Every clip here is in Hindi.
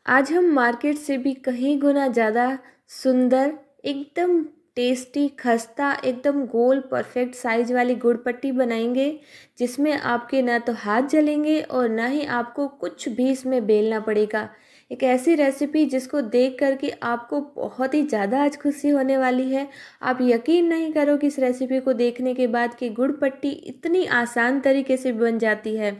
आज हम मार्केट से भी कहीं गुना ज़्यादा सुंदर, एकदम टेस्टी, खस्ता, एकदम गोल परफेक्ट साइज़ वाली गुड़ पट्टी बनाएंगे, जिसमें आपके ना तो हाथ जलेंगे और ना ही आपको कुछ भी इसमें बेलना पड़ेगा। एक ऐसी रेसिपी जिसको देख कर के आपको बहुत ही ज़्यादा आज खुशी होने वाली है। आप यकीन नहीं करोगे इस रेसिपी को देखने के बाद कि गुड़ पट्टी इतनी आसान तरीके से बन जाती है।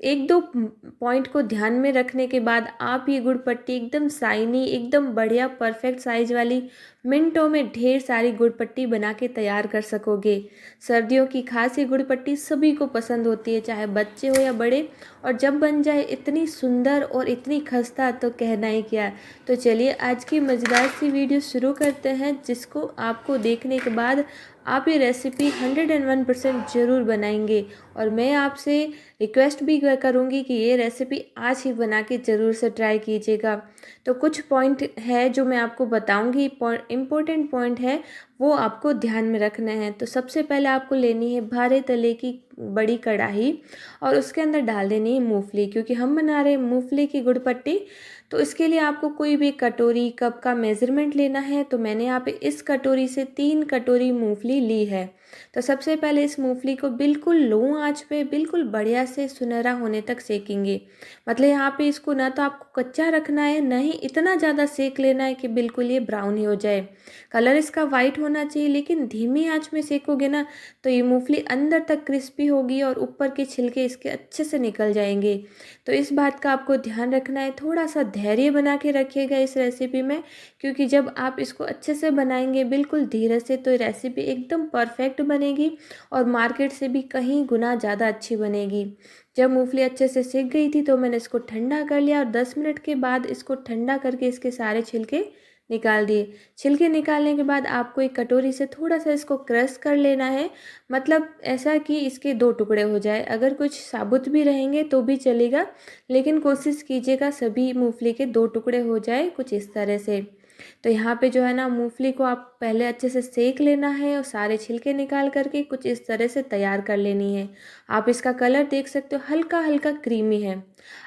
एक दो पॉइंट को ध्यान में रखने के बाद आप ये गुड़ पट्टी एकदम शाइनी, एकदम बढ़िया परफेक्ट साइज वाली मिनटों में ढेर सारी गुड़ पट्टी बना के तैयार कर सकोगे। सर्दियों की खास ये गुड़ पट्टी सभी को पसंद होती है, चाहे बच्चे हो या बड़े। और जब बन जाए इतनी सुंदर और इतनी खस्ता तो कहना ही क्या है। तो चलिए आज की मज़ेदार सी वीडियो शुरू करते हैं, जिसको आपको देखने के बाद आप ये रेसिपी 101% ज़रूर बनाएंगे। और मैं आपसे रिक्वेस्ट भी करूँगी कि ये रेसिपी आज ही बना के ज़रूर से ट्राई कीजिएगा। तो कुछ पॉइंट है जो मैं आपको बताऊँगी, इम्पोर्टेंट पॉइंट है, वो आपको ध्यान में रखना है। तो सबसे पहले आपको लेनी है भारे तले की बड़ी कढ़ाई और उसके अंदर डाल देनी है मूंगफली, क्योंकि हम बना रहे हैं मूंगफली की गुड़ पट्टी। तो इसके लिए आपको कोई भी कटोरी कप का मेज़रमेंट लेना है। तो मैंने यहाँ पे इस कटोरी से 3 कटोरी मूंगफली ली है। तो सबसे पहले इस मूंगफली को बिल्कुल लो आंच पे बिल्कुल बढ़िया से सुनहरा होने तक सेकेंगे। मतलब यहाँ पे इसको ना तो आपको कच्चा रखना है, ना ही इतना ज़्यादा सेक लेना है कि बिल्कुल ये ब्राउन ही हो जाए। कलर इसका वाइट होना चाहिए, लेकिन धीमी आंच में सेकोगे ना तो ये मूंगफली अंदर तक क्रिस्पी होगी और ऊपर के छिलके इसके अच्छे से निकल जाएंगे। तो इस बात का आपको ध्यान रखना है, थोड़ा सा धैर्य बना के रखिएगा इस रेसिपी में, क्योंकि जब आप इसको अच्छे से बनाएंगे बिल्कुल धीरे से तो रेसिपी एकदम परफेक्ट बनेगी और मार्केट से भी कहीं गुना ज़्यादा अच्छी बनेगी। जब मूंगफली अच्छे से सिक गई थी तो मैंने इसको ठंडा कर लिया और 10 मिनट के बाद इसको ठंडा करके इसके सारे छिलके निकाल दिए। छिलके निकालने के बाद आपको एक कटोरी से थोड़ा सा इसको क्रश कर लेना है, मतलब ऐसा कि इसके 2 टुकड़े हो जाए। अगर कुछ साबुत भी रहेंगे तो भी चलेगा, लेकिन कोशिश कीजिएगा सभी मूंगफली के 2 टुकड़े हो जाए, कुछ इस तरह से। तो यहाँ पे जो है ना मूंगफली को आप पहले अच्छे से सेक लेना है और सारे छिलके निकाल करके कुछ इस तरह से तैयार कर लेनी है। आप इसका कलर देख सकते हो, हल्का हल्का क्रीमी है।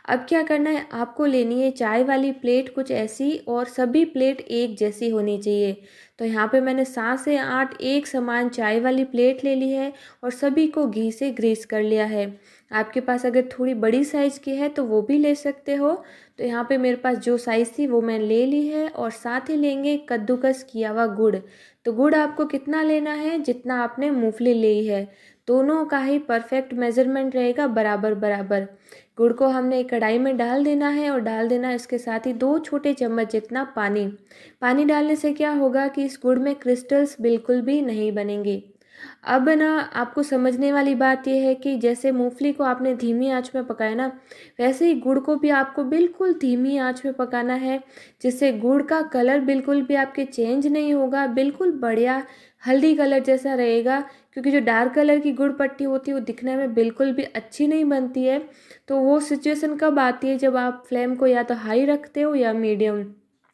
अब क्या करना है, आपको लेनी है चाय वाली प्लेट कुछ ऐसी, और सभी प्लेट एक जैसी होनी चाहिए। तो यहाँ पे मैंने 7 से 8 एक समान चाय वाली प्लेट ले ली है और सभी को घी से ग्रीस कर लिया है। आपके पास अगर थोड़ी बड़ी साइज़ की है तो वो भी ले सकते हो। तो यहाँ पे मेरे पास जो साइज़ थी वो मैं ले ली है। और साथ ही लेंगे कद्दूकस किया हुआ गुड़। तो गुड़ आपको कितना लेना है, जितना आपने मूंगफली ली है, दोनों का ही परफेक्ट मेजरमेंट रहेगा, बराबर बराबर। गुड़ को हमने एक कढ़ाई में डाल देना है और डाल देना है इसके साथ ही 2 छोटे चम्मच जितना पानी। पानी डालने से क्या होगा कि इस गुड़ में क्रिस्टल्स बिल्कुल भी नहीं बनेंगे। अब ना आपको समझने वाली बात यह है कि जैसे मूंगफली को आपने धीमी आंच में पकाया ना, वैसे ही गुड़ को भी आपको बिल्कुल धीमी आंच में पकाना है, जिससे गुड़ का कलर बिल्कुल भी आपके चेंज नहीं होगा, बिल्कुल बढ़िया हल्दी कलर जैसा रहेगा। क्योंकि जो डार्क कलर की गुड़ पट्टी होती है वो दिखने में बिल्कुल भी अच्छी नहीं बनती है। तो वो सिचुएशन कब आती है, जब आप फ्लेम को या तो हाई रखते हो या मीडियम।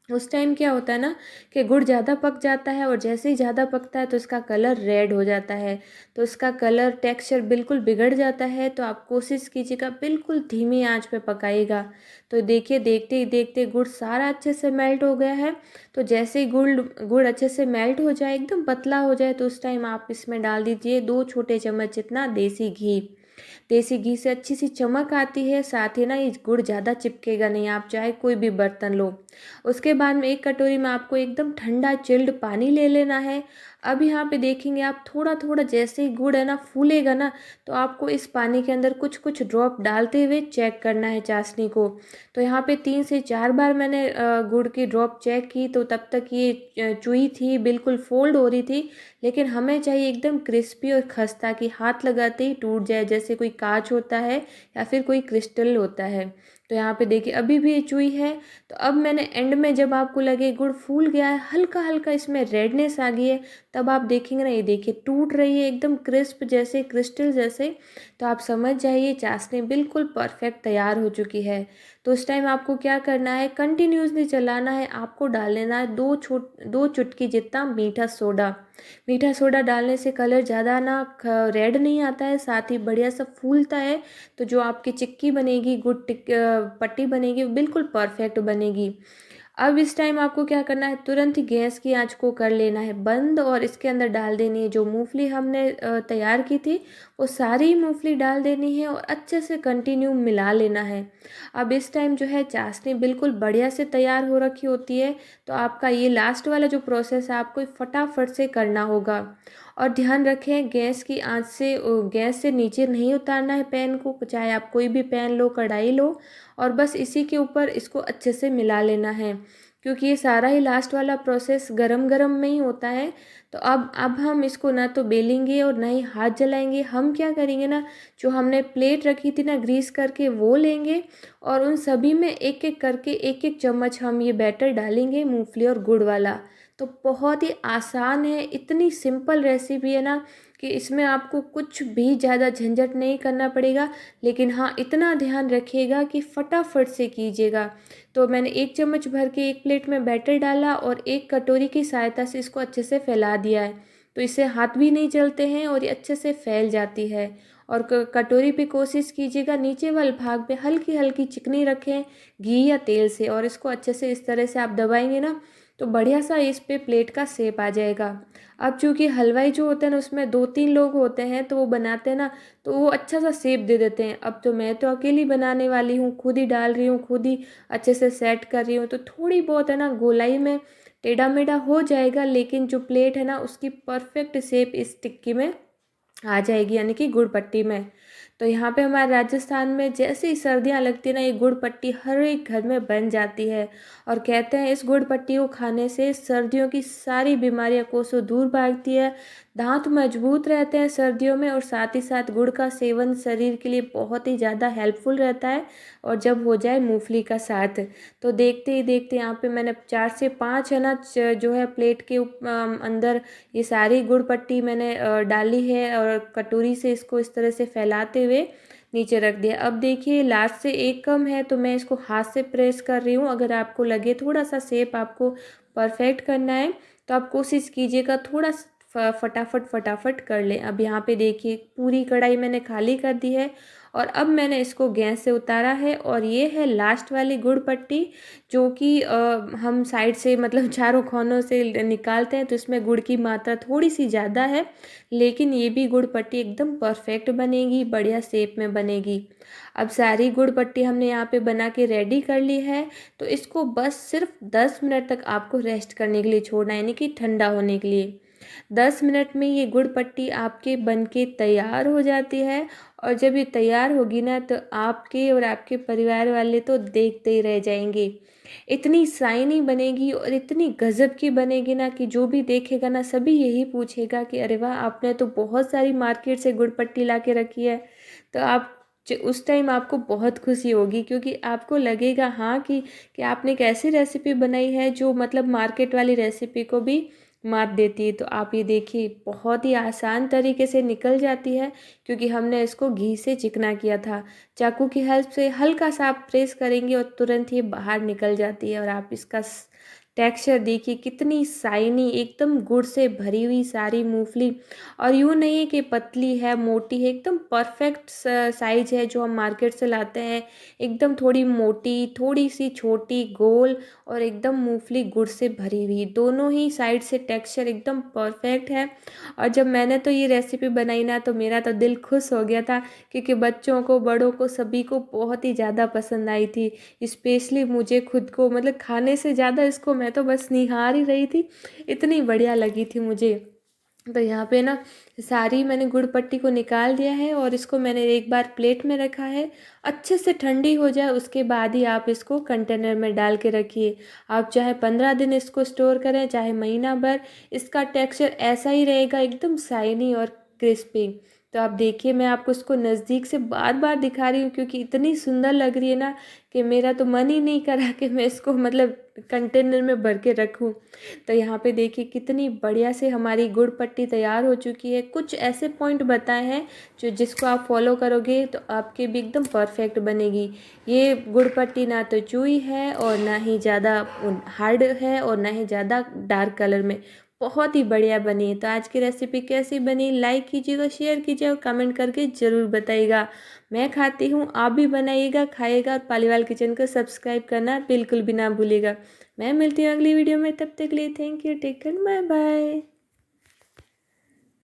उस टाइम क्या होता है ना कि गुड़ ज़्यादा पक जाता है, और जैसे ही ज़्यादा पकता है तो इसका कलर रेड हो जाता है, तो इसका कलर टेक्सचर बिल्कुल बिगड़ जाता है। तो आप कोशिश कीजिएगा बिल्कुल धीमी आंच पे पकाइएगा। तो देखिए देखते ही देखते गुड़ सारा अच्छे से मेल्ट हो गया है। तो जैसे ही गुड़ गुड़ अच्छे से मेल्ट हो जाए, एकदम पतला हो जाए, तो उस टाइम आप इसमें डाल दीजिए 2 छोटे चम्मच जितना देसी घी। देसी घी से अच्छी सी चमक आती है, साथ ही ना ये गुड़ ज़्यादा चिपकेगा नहीं, आप चाहे कोई भी बर्तन लो। उसके बाद में एक कटोरी में आपको एकदम ठंडा चिल्ड पानी ले लेना है। अब यहाँ पे देखेंगे आप थोड़ा थोड़ा जैसे ही गुड़ है ना फूलेगा ना, तो आपको इस पानी के अंदर कुछ कुछ ड्रॉप डालते हुए चेक करना है चाशनी को। तो यहाँ पे 3 से 4 बार मैंने गुड़ की ड्रॉप चेक की, तो तब तक ये चुई थी, बिल्कुल फोल्ड हो रही थी। लेकिन हमें चाहिए एकदम क्रिस्पी और खस्ता, कि हाथ लगाते ही टूट जाए, जैसे कोई कांच होता है या फिर कोई क्रिस्टल होता है। तो यहाँ पे देखिए अभी भी ये चुई है। तो अब मैंने एंड में जब आपको लगे गुड़ फूल गया है, हल्का हल्का इसमें रेडनेस आ गई है, तब आप देखेंगे ना, ये देखिए टूट रही है एकदम क्रिस्प जैसे क्रिस्टल जैसे। तो आप समझ जाइए चाशनी बिल्कुल परफेक्ट तैयार हो चुकी है। तो उस टाइम आपको क्या करना है, कंटिन्यूसली चलाना है। आपको डाल लेना है 2 चुटकी जितना मीठा सोडा। मीठा सोडा डालने से कलर ज़्यादा ना रेड नहीं आता है, साथ ही बढ़िया सा फूलता है। तो जो आपकी चिक्की बनेगी, पट्टी बनेगी, वो बिल्कुल परफेक्ट बनेगी। अब इस टाइम आपको क्या करना है, तुरंत ही गैस की आंच को कर लेना है बंद, और इसके अंदर डाल देनी है जो मूंगफली हमने तैयार की थी, वो सारी मूंगफली डाल देनी है और अच्छे से कंटिन्यू मिला लेना है। अब इस टाइम जो है चाशनी बिल्कुल बढ़िया से तैयार हो रखी होती है। तो आपका ये लास्ट वाला जो प्रोसेस है आपको फटाफट से करना होगा। और ध्यान रखें, गैस की आंच से गैस से नीचे नहीं उतारना है पैन को, चाहे आप कोई भी पैन लो, कढ़ाई लो, और बस इसी के ऊपर इसको अच्छे से मिला लेना है, क्योंकि ये सारा ही लास्ट वाला प्रोसेस गरम गरम में ही होता है। तो अब हम इसको ना तो बेलेंगे और ना ही हाथ जलाएंगे। हम क्या करेंगे ना, जो हमने प्लेट रखी थी ना ग्रीस करके, वो लेंगे और उन सभी में एक एक करके एक एक चम्मच हम ये बैटर डालेंगे, मूंगफली और गुड़ वाला। तो बहुत ही आसान है, इतनी सिंपल रेसिपी है ना कि इसमें आपको कुछ भी ज़्यादा झंझट नहीं करना पड़ेगा। लेकिन हाँ, इतना ध्यान रखिएगा कि फटाफट से कीजिएगा। तो मैंने 1 चम्मच भर के एक प्लेट में बैटर डाला और एक कटोरी की सहायता से इसको अच्छे से फैला दिया है। तो इससे हाथ भी नहीं चलते हैं और ये अच्छे से फैल जाती है। और कटोरी पे कोशिश कीजिएगा नीचे वाले भाग पे हल्की हल्की चिकनी रखें घी या तेल से, और इसको अच्छे से इस तरह से आप दबाएंगे ना तो बढ़िया सा इस पे प्लेट का शेप आ जाएगा। अब चूँकि हलवाई जो होते हैं ना उसमें 2-3 लोग होते हैं, तो वो बनाते हैं ना, तो वो अच्छा सा शेप दे देते हैं। अब तो मैं तो अकेली बनाने वाली हूँ, खुद ही डाल रही हूँ, खुद ही अच्छे से सेट कर रही हूँ, तो थोड़ी बहुत है ना गोलाई में टेढ़ा मेढ़ा हो जाएगा, लेकिन जो प्लेट है ना उसकी परफेक्ट शेप इस टिक्की में आ जाएगी, यानी कि गुड़ पट्टी में। तो यहाँ पे हमारे राजस्थान में जैसे ही सर्दियाँ लगती है ना, ये गुड़ पट्टी हर एक घर में बन जाती है। और कहते हैं इस गुड़ पट्टी को खाने से सर्दियों की सारी बीमारियाँ कोसों दूर भागती है, दांत मजबूत रहते हैं सर्दियों में, और साथ ही साथ गुड़ का सेवन शरीर के लिए बहुत ही ज़्यादा हेल्पफुल रहता है। और जब हो जाए मूंगफली का साथ, तो देखते ही देखते यहाँ पे मैंने 4 से 5 है ना जो है प्लेट के अंदर ये सारी गुड़ पट्टी मैंने डाली है, और कटोरी से इसको इस तरह से फैलाते हुए नीचे रख दिया। अब देखिए लास्ट से एक कम है, तो मैं इसको हाथ से प्रेस कर रही हूँ। अगर आपको लगे थोड़ा सा शेप आपको परफेक्ट करना है, तो आप कोशिश कीजिएगा थोड़ा फटाफट फटाफट कर लें। अब यहाँ पे देखिए पूरी कढ़ाई मैंने खाली कर दी है, और अब मैंने इसको गैस से उतारा है। और ये है लास्ट वाली गुड़ पट्टी, जो कि हम साइड से मतलब चारों कोनों से निकालते हैं, तो इसमें गुड़ की मात्रा थोड़ी सी ज़्यादा है, लेकिन ये भी गुड़ पट्टी एकदम परफेक्ट बनेगी, बढ़िया शेप में बनेगी। अब सारी गुड़ पट्टी हमने यहाँ पे बना के रेडी कर ली है। तो इसको बस सिर्फ 10 मिनट तक आपको रेस्ट करने के लिए छोड़ना है, यानी कि ठंडा होने के लिए। 10 मिनट में ये गुड़ पट्टी आपके बन के तैयार हो जाती है। और जब ये तैयार होगी ना, तो आपके और आपके परिवार वाले तो देखते ही रह जाएंगे। इतनी शाइनी बनेगी और इतनी गजब की बनेगी ना कि जो भी देखेगा ना सभी यही पूछेगा कि अरे वाह, आपने तो बहुत सारी मार्केट से गुड़ पट्टी ला के रखी है। तो आप उस टाइम आपको बहुत खुशी होगी, क्योंकि आपको लगेगा हाँ कि आपने एक ऐसी रेसिपी बनाई है जो मतलब मार्केट वाली रेसिपी को भी मात देती है। तो आप ये देखिए बहुत ही आसान तरीके से निकल जाती है, क्योंकि हमने इसको घी से चिकना किया था। चाकू की हेल्प से हल्का सा आप प्रेस करेंगे और तुरंत ही बाहर निकल जाती है। और आप इसका टेक्सचर देखिए कितनी शाइनी, एकदम गुड़ से भरी हुई सारी मूंगफली। और यूँ नहीं है कि पतली है मोटी है, एकदम परफेक्ट साइज है जो हम मार्केट से लाते हैं। एकदम थोड़ी मोटी, थोड़ी सी छोटी, गोल, और एकदम मूंगफली गुड़ से भरी हुई, दोनों ही साइड से टेक्सचर एकदम परफेक्ट है। और जब मैंने तो ये रेसिपी बनाई ना, तो मेरा तो दिल खुश हो गया था, क्योंकि बच्चों को, बड़ों को, सभी को बहुत ही ज़्यादा पसंद आई थी। स्पेशली मुझे खुद को, मतलब खाने से ज़्यादा इसको मैं तो बस निहार ही रही थी, इतनी बढ़िया लगी थी मुझे। तो यहाँ पे ना सारी मैंने गुड़ पट्टी को निकाल दिया है, और इसको मैंने एक बार प्लेट में रखा है। अच्छे से ठंडी हो जाए उसके बाद ही आप इसको कंटेनर में डाल के रखिए। आप चाहे 15 दिन इसको स्टोर करें, चाहे महीना भर, इसका टेक्सचर ऐसा ही रहेगा, एकदम शाइनी और क्रिस्पी। तो आप देखिए, मैं आपको इसको नज़दीक से बार बार दिखा रही हूँ क्योंकि इतनी सुंदर लग रही है ना कि मेरा तो मन ही नहीं करा कि मैं इसको मतलब कंटेनर में भर के रखूँ। तो यहाँ पे देखिए कितनी बढ़िया से हमारी गुड़ पट्टी तैयार हो चुकी है। कुछ ऐसे पॉइंट बताए हैं जिसको आप फॉलो करोगे तो आपके भी एकदम परफेक्ट बनेगी। ये गुड़ पट्टी ना तो चुई है और ना ही ज़्यादा हार्ड है और ना ही ज़्यादा डार्क कलर में, बहुत ही बढ़िया बनी है। तो आज की रेसिपी कैसी बनी, लाइक कीजिएगा, शेयर कीजिएगा और कमेंट करके ज़रूर बताइएगा। मैं खाती हूँ, आप भी बनाइएगा, खाइएगा और पालीवाल किचन को सब्सक्राइब करना बिल्कुल भी ना भूलिएगा। मैं मिलती हूँ अगली वीडियो में, तब तक के लिए thank you, take care, bye bye.